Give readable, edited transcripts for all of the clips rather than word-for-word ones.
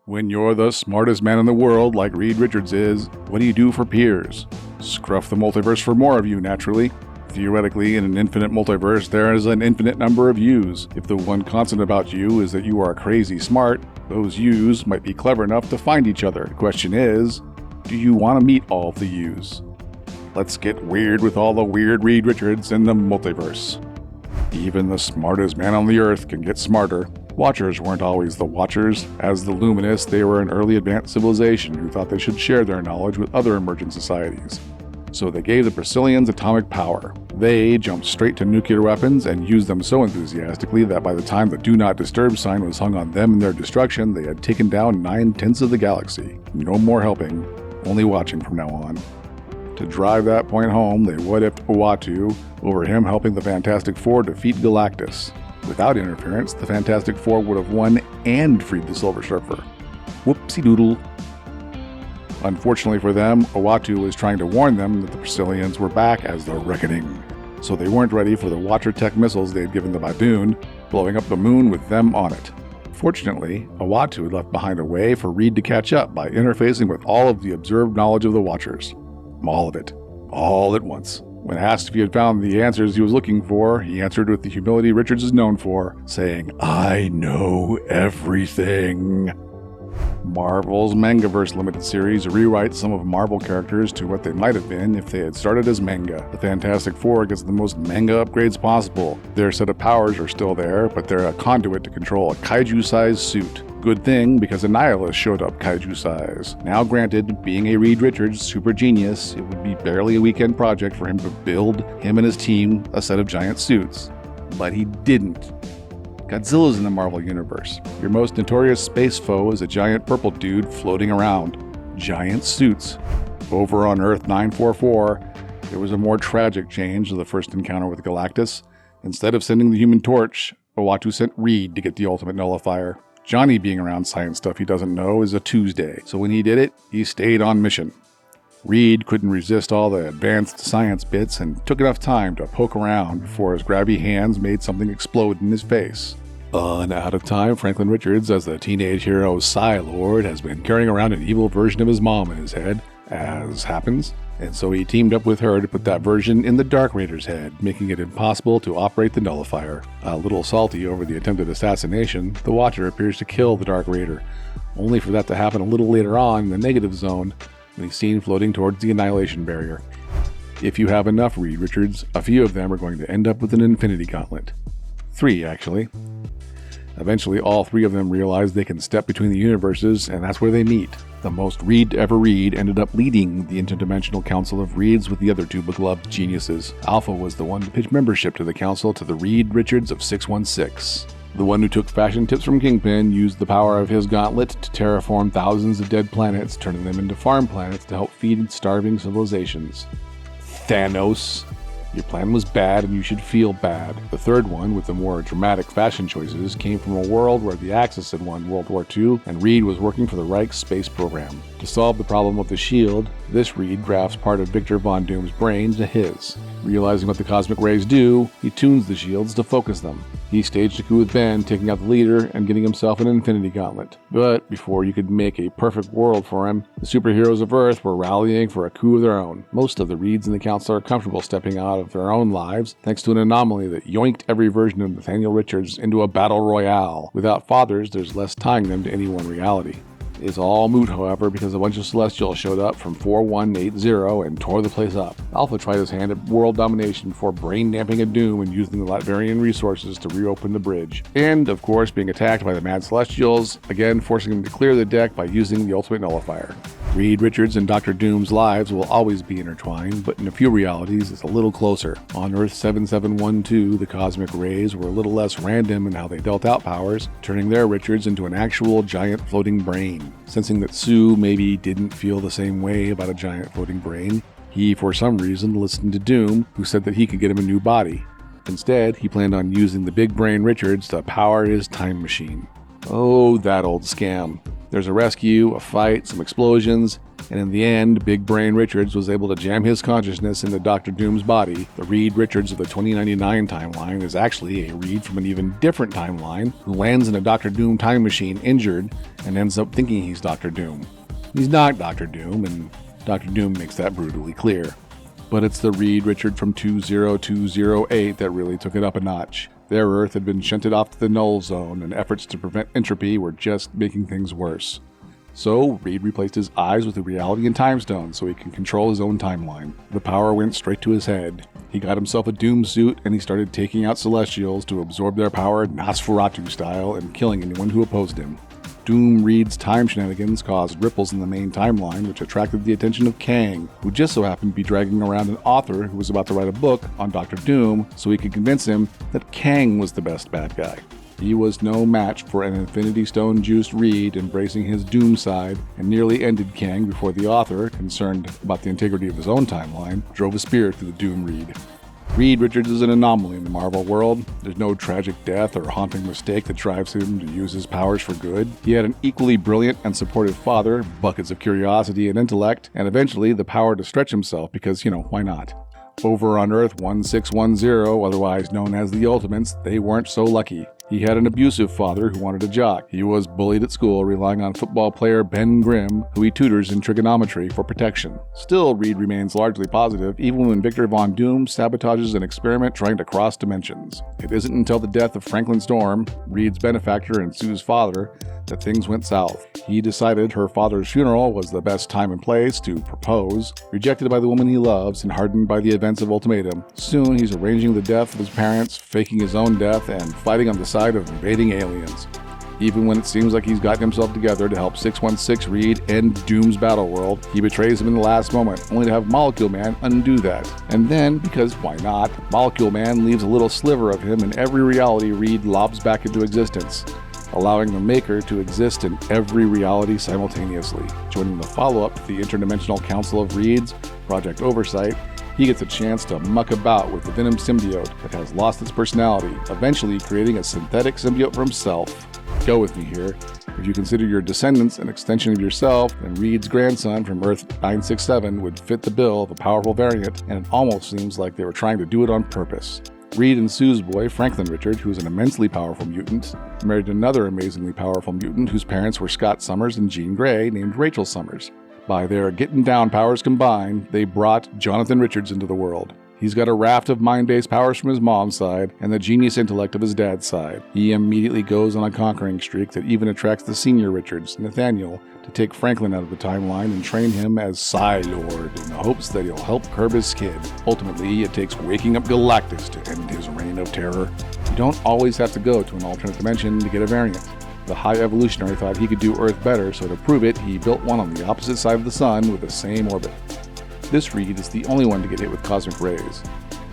When you're the smartest man in the world, like Reed Richards is, what do you do for peers? Scruff the multiverse for more of you, naturally. Theoretically, in an infinite multiverse, there is an infinite number of yous. If the one constant about you is that you are crazy smart, those yous might be clever enough to find each other. The question is, do you want to meet all of the yous? Let's get weird with all the weird Reed Richards in the multiverse. Even the smartest man on the earth can get smarter. Watchers weren't always the Watchers. As the Luminous, they were an early advanced civilization who thought they should share their knowledge with other emergent societies. So they gave the Priscillians atomic power. They jumped straight to nuclear weapons and used them so enthusiastically that by the time the Do Not Disturb sign was hung on them and their destruction, they had taken down 9/10 of the galaxy. No more helping, only watching from now on. To drive that point home, they what-ifed Uatu over him helping the Fantastic Four defeat Galactus. Without interference, the Fantastic Four would have won and freed the Silver Surfer. Whoopsie-doodle. Unfortunately for them, Uatu was trying to warn them that the Priscillians were back as the Reckoning. So they weren't ready for the Watcher Tech missiles they had given the Badoon, blowing up the moon with them on it. Fortunately, Uatu had left behind a way for Reed to catch up by interfacing with all of the observed knowledge of the Watchers. All of it. All at once. When asked if he had found the answers he was looking for, he answered with the humility Richards is known for, saying, "I know everything." Marvel's Mangaverse limited series rewrites some of Marvel characters to what they might have been if they had started as manga. The Fantastic Four gets the most manga upgrades possible. Their set of powers are still there, but they're a conduit to control a kaiju-sized suit. Good thing, because Annihilus showed up kaiju size. Now granted, being a Reed Richards super genius, it would be barely a weekend project for him to build, him and his team, a set of giant suits. But he didn't. Godzilla's in the Marvel Universe. Your most notorious space foe is a giant purple dude floating around. Giant suits. Over on Earth 944, there was a more tragic change to the first encounter with Galactus. Instead of sending the Human Torch, Uatu sent Reed to get the ultimate nullifier. Johnny being around science stuff he doesn't know is a Tuesday, so when he did it, he stayed on mission. Reed couldn't resist all the advanced science bits and took enough time to poke around before his grabby hands made something explode in his face. And out of time, Franklin Richards, as the teenage hero Psy-Lord, has been carrying around an evil version of his mom in his head, as happens, and so he teamed up with her to put that version in the Dark Raider's head, making it impossible to operate the nullifier. A little salty over the attempted assassination, the Watcher appears to kill the Dark Raider, only for that to happen a little later on in the negative zone, when he's seen floating towards the Annihilation Barrier. If you have enough Reed Richards, a few of them are going to end up with an Infinity Gauntlet. 3, actually. Eventually, all 3 of them realize they can step between the universes, and that's where they meet. The most Reed to ever read ended up leading the Interdimensional Council of Reeds with the other 2 beloved geniuses. Alpha was the one to pitch membership to the council to the Reed Richards of 616. The one who took fashion tips from Kingpin used the power of his gauntlet to terraform thousands of dead planets, turning them into farm planets to help feed starving civilizations. Thanos. Your plan was bad and you should feel bad. The third one, with the more dramatic fashion choices, came from a world where the Axis had won World War II and Reed was working for the Reich's space program. To solve the problem of the shield, this Reed grafts part of Victor Von Doom's brain to his. Realizing what the cosmic rays do, he tunes the shields to focus them. He staged a coup with Ben, taking out the leader and getting himself an Infinity Gauntlet. But before you could make a perfect world for him, the superheroes of Earth were rallying for a coup of their own. Most of the Reeds in the council are comfortable stepping out of their own lives, thanks to an anomaly that yoinked every version of Nathaniel Richards into a battle royale. Without fathers, there's less tying them to any one reality. It's all moot, however, because a bunch of Celestials showed up from 4180 and tore the place up. Alpha tried his hand at world domination before brain-damping a Doom and using the Latvian resources to reopen the bridge. And, of course, being attacked by the Mad Celestials, again forcing him to clear the deck by using the Ultimate Nullifier. Reed Richards and Dr. Doom's lives will always be intertwined, but in a few realities it's a little closer. On Earth 7712, the cosmic rays were a little less random in how they dealt out powers, turning their Richards into an actual giant floating brain. Sensing that Sue maybe didn't feel the same way about a giant floating brain, he, for some reason, listened to Doom, who said that he could get him a new body. Instead, he planned on using the big brain Richards to power his time machine. Oh, that old scam. There's a rescue, a fight, some explosions, And in the end, Big Brain Richards was able to jam his consciousness into Dr. Doom's body. The Reed Richards of the 2099 timeline is actually a Reed from an even different timeline who lands in a Dr. Doom time machine injured and ends up thinking he's Dr. Doom. He's not Dr. Doom, and Dr. Doom makes that brutally clear. But it's the Reed Richard from 20208 that really took it up a notch. Their Earth had been shunted off to the null zone, and efforts to prevent entropy were just making things worse. So, Reed replaced his eyes with a reality and time stone so he can control his own timeline. The power went straight to his head. He got himself a Doom suit, and he started taking out Celestials to absorb their power Nosferatu style and killing anyone who opposed him. Doom Reed's time shenanigans caused ripples in the main timeline, which attracted the attention of Kang, who just so happened to be dragging around an author who was about to write a book on Dr. Doom so he could convince him that Kang was the best bad guy. He was no match for an Infinity Stone-juiced Reed embracing his Doom side and nearly ended Kang before the author, concerned about the integrity of his own timeline, drove a spear through the Doom Reed. Reed Richards is an anomaly in the Marvel world. There's no tragic death or haunting mistake that drives him to use his powers for good. He had an equally brilliant and supportive father, buckets of curiosity and intellect, and eventually the power to stretch himself because, why not? Over on Earth 1610, otherwise known as the Ultimates, they weren't so lucky. He had an abusive father who wanted a jock. He was bullied at school, relying on football player Ben Grimm, who he tutors in trigonometry for protection. Still, Reed remains largely positive, even when Victor Von Doom sabotages an experiment trying to cross dimensions. It isn't until the death of Franklin Storm, Reed's benefactor and Sue's father, that things went south. He decided her father's funeral was the best time and place to propose. Rejected by the woman he loves and hardened by the events of Ultimatum, soon he's arranging the death of his parents, faking his own death, and fighting on the side of invading aliens. Even when it seems like he's gotten himself together to help 616 Reed end Doom's battle world, he betrays him in the last moment, only to have Molecule Man undo that. And then, because why not, Molecule Man leaves a little sliver of him in every reality Reed lobs back into existence, allowing the Maker to exist in every reality simultaneously. Joining the follow-up to the Interdimensional Council of Reeds, Project Oversight, he gets a chance to muck about with the Venom symbiote that has lost its personality, eventually creating a synthetic symbiote for himself. Go with me here. If you consider your descendants an extension of yourself, then Reed's grandson from Earth 967 would fit the bill of a powerful variant, and it almost seems like they were trying to do it on purpose. Reed and Sue's boy, Franklin Richard, who is an immensely powerful mutant, married another amazingly powerful mutant whose parents were Scott Summers and Jean Grey, named Rachel Summers. By their getting down powers combined, they brought Jonathan Richards into the world. He's got a raft of mind-based powers from his mom's side and the genius intellect of his dad's side. He immediately goes on a conquering streak that even attracts the senior Richards, Nathaniel, to take Franklin out of the timeline and train him as Psy-Lord in the hopes that he'll help curb his kid. Ultimately, it takes waking up Galactus to end his reign of terror. You don't always have to go to an alternate dimension to get a variant. The High Evolutionary thought he could do Earth better, so to prove it, he built one on the opposite side of the Sun with the same orbit. This Reed is the only one to get hit with cosmic rays.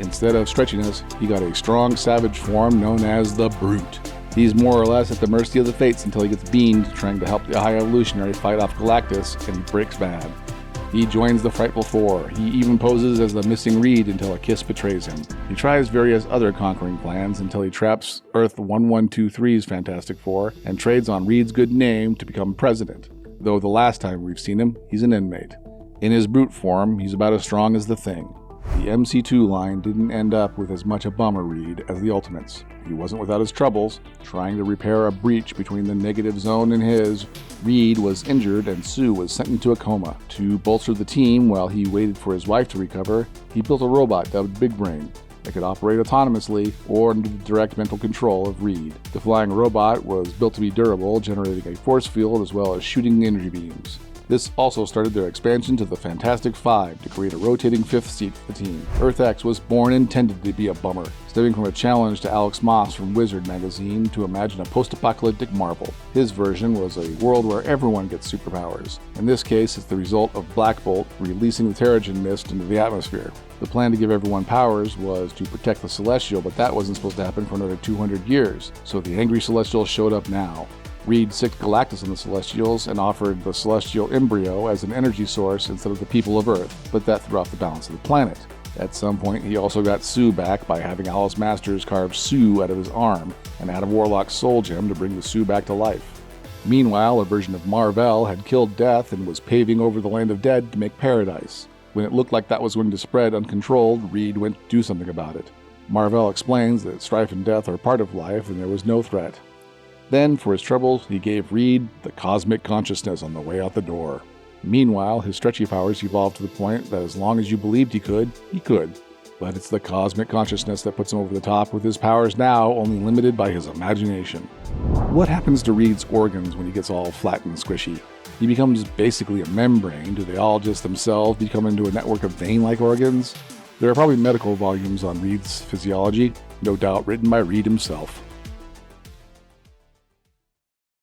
Instead of stretchiness, he got a strong savage form known as the Brute. He's more or less at the mercy of the fates until he gets beamed trying to help the High Evolutionary fight off Galactus, and he breaks bad. He joins the Frightful Four. He even poses as the missing Reed until a kiss betrays him. He tries various other conquering plans until he traps Earth 1123's Fantastic Four and trades on Reed's good name to become president, though the last time we've seen him, he's an inmate. In his brute form, he's about as strong as the Thing. The MC2 line didn't end up with as much a bummer Reed as the Ultimates. He wasn't without his troubles. Trying to repair a breach between the negative zone and his, Reed was injured and Sue was sent into a coma. To bolster the team while he waited for his wife to recover, he built a robot dubbed Big Brain that could operate autonomously or under the direct mental control of Reed. The flying robot was built to be durable, generating a force field as well as shooting energy beams. This also started their expansion to the Fantastic Five to create a rotating fifth seat for the team. Earth X was born intended to be a bummer, stemming from a challenge to Alex Moss from Wizard magazine to imagine a post-apocalyptic Marvel. His version was a world where everyone gets superpowers. In this case, it's the result of Black Bolt releasing the Terrigen Mist into the atmosphere. The plan to give everyone powers was to protect the Celestial, but that wasn't supposed to happen for another 200 years, so the angry Celestial showed up now. Reed sicked Galactus on the Celestials and offered the Celestial embryo as an energy source instead of the people of Earth, but that threw off the balance of the planet. At some point, he also got Sue back by having Alice Masters carve Sue out of his arm and add a Warlock soul gem to bring the Sue back to life. Meanwhile, a version of Mar-Vell had killed Death and was paving over the land of dead to make paradise. When it looked like that was going to spread uncontrolled, Reed went to do something about it. Mar-Vell explains that strife and death are part of life and there was no threat. Then, for his troubles, he gave Reed the cosmic consciousness on the way out the door. Meanwhile, his stretchy powers evolved to the point that as long as you believed he could, he could. But it's the cosmic consciousness that puts him over the top, with his powers now only limited by his imagination. What happens to Reed's organs when he gets all flat and squishy? He becomes basically a membrane. Do they all just themselves become into a network of vein-like organs? There are probably medical volumes on Reed's physiology, no doubt written by Reed himself.